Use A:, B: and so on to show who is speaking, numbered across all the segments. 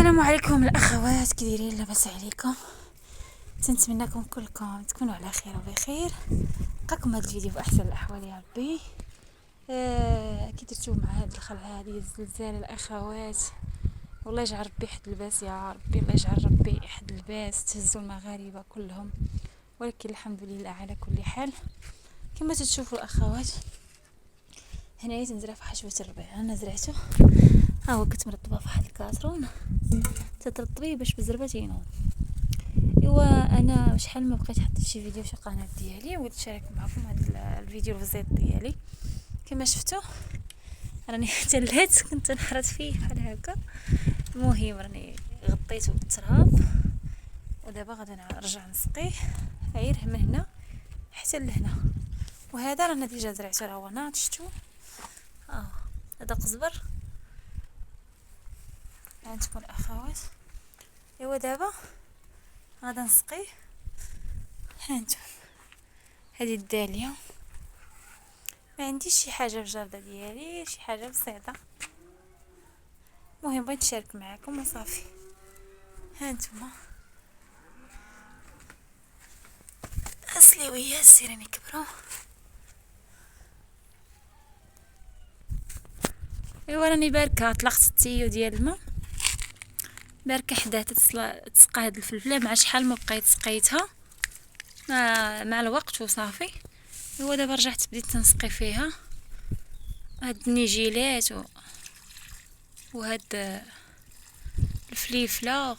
A: السلام عليكم الاخوات، كي دايرين؟ لاباس عليكم؟ تنتمنىكم كلكم تكونوا على خير وبخير. لقاكم هذا الفيديو باحسن الاحوال يا ربي. كي درتو مع هذه الخلعه هذه الزلزال الاخوات، والله يجعل ربي حد الباس يا ربي، الله يجعل ربي حد الباس، تهزوا المغاربه كلهم، ولكن الحمد لله على كل حال. كما تشوفوا الاخوات، هنايا تنزرع في حشوه الربيع، انا زرعته ها هو كتمرطبه في واحد الكاسرون، تترطبيه باش بالزربه تينوض. ايوا انا شحال ما بقيت حطيت شي فيديو في القناه ديالي، وقلت نشارك معكم هذا الفيديو البسيط ديالي. كما شفتوا راني تلهت، كنت نحرط فيه بحال هكا. المهم راني غطيته بالتراب، ودابا غادي نرجع نسقيه غير من هنا حتى لهنا. وهذا رانا ديجا زرعته، راه هو ناض، شفتوا؟ هذا قزبر، عندكم الاخوات. ايوا دابا غادا نسقيه. هانتم هذه الداليه، ما عنديش شي حاجه في الجرده ديالي، شي حاجه بسيطه، المهم بغيت نشارك معكم وصافي. هانتوما السليويات سيرين يكبروا. ايوا راني باركه طلقت التيو ديال الماء، باركه حداه تسقى هاد الفلفله، مع شحال ما بقيت سقيتها مع الوقت وصافي. ايوا دابا رجعت بديت تنسقي فيها هاد النيجيلات وهاد الفليفله.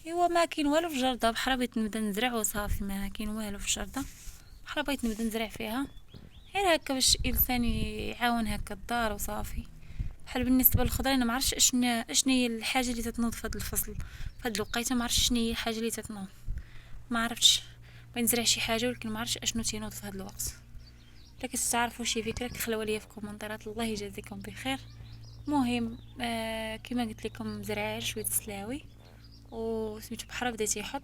A: ايوا ما كاين والو في الجرده، بحال بغيت نبدا نزرع وصافي، ما كاين والو في الجرده، بحال بغيت نبدا نزرع فيها غير هكا باش الانسان يعاون هكا الدار وصافي. بحال بالنسبه للخضر، انا ما عرفتش اشنا هي الحاجه اللي تتنوض في هذا الفصل، في هذه الوقيته ما عرفتش شنو هي الحاجه اللي تتنوض، ما عرفتش. بغيت نزرع شي حاجه ولكن ما عرفتش اشنو تينوض في هذا الوقت. الا كتعرفوا شي فكره كخلوها ليا في الكومنتات، الله يجازيكم بخير. المهم كما قلت لكم زرع شويه السلاوي وسميتو بحال بدا تيحط،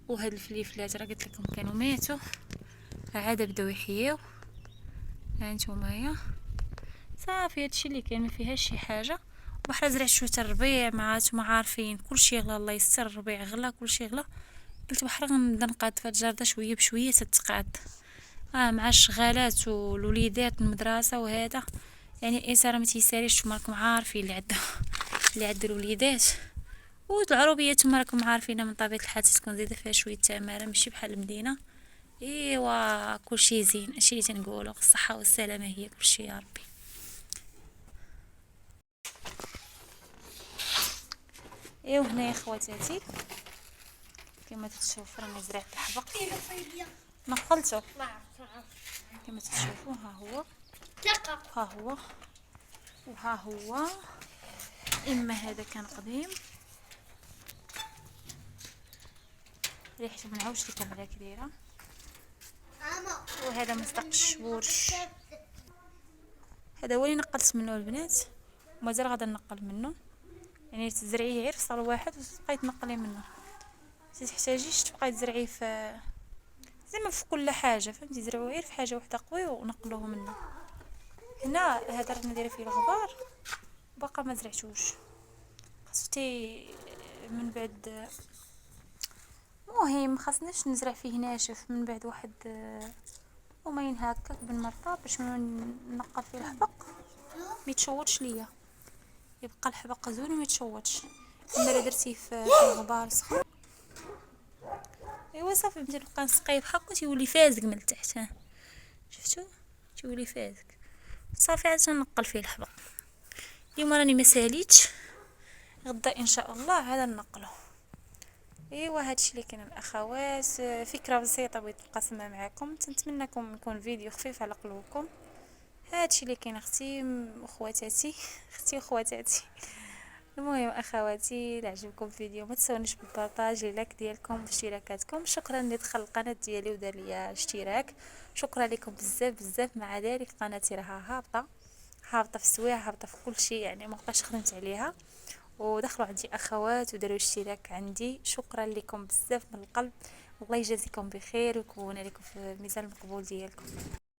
A: وهاد الفليفلات راه قلت لكم كانوا ماتوا، عاد بداو يحياو. هانتوما صافي هادشي اللي كاين، ما فيهاش شي حاجه. وبحال زرعت شويه الربيع، مع نتوما عارفين كلشي غلا، الله يستر، الربيع غلا كلشي غلا. قلت بحال غنبدا نقاد في الجرده شويه بشويه تتقاد، مع الشغالات والوليدات المدرسه وهذا، يعني الانسان ما تيساليش. نتوما راكم عارفين اللي عنده الوليدات والعروبيه، نتوما راكم عارفين من طبيعه الحال تكون زايده فيها شويه تماره، ماشي بحال المدينه. ايوا كلشي زين، هادشي اللي تنقولوا، الصحه والسلامه هي كلشي يا ربي. ايوا هنايا خواتاتي كما تشوفوا راني زرعت الحبق، نقلته كما تشوفوا. ها هو وها هو. اما هذا كان قديم، ريحته منعوش اللي كان هذاك دايره، وهذا مصدق الشبورش، هذا هو اللي نقلت منه البنات، ومازال غادا نقل منه. يعني تزرعيه غير في صال واحد وتبقاي تنقلي منه، تحتاجيش تبقاي تزرعيه في زعما في كل حاجه، فهمتي؟ زرعوه غير في حاجه واحده قوي ونقلوه منه. هنا هذا رانا دايره فيه الغبار، باقا ما زرعتوش، خصتي من بعد. مهم خاصناش نزرع فيه ناشف، من بعد واحد يومين هكاك بالمرطاب باش نقل فيه الحبق ما يتشوطش ليا، يبقى الحبق زوين وما يتشوطش. اما الا درتيه في الغبار سخون، ايوا صافي نبدا نبقى نسقيه بحقه، تيولي فازق من التحت. شفتوا تيولي فازق صافي. عاد نقل فيه الحبق. اليوم راني ما ساليتش، غدا ان شاء الله عاد نقله. ايوا هادشي اللي كاين الاخوات، فكره بسيطه بغيت نقاسمها معكم، تنتمنىكم يكون فيديو خفيف على قلوبكم. هادشي اللي كاين اختي وخواتاتي اختي وخواتاتي. المهم اخواتي، الا عجبكم الفيديو ما تنسونيش بالبارطاج، لايك ديالكم واشتراكاتكم. شكرا اللي دخل القناه ديالي ودار ليا اشتراك، شكرا لكم بزاف بزاف. مع ذلك قناتي راها هابطه في السوايع، هابطه في كل شيء، يعني ما بقاش خدمت عليها. ودخلوا عندي اخوات وداروا اشتراك عندي، شكرا لكم بزاف من القلب، الله يجازيكم بخير ويكون لكم في ميزان المقبول ديالكم.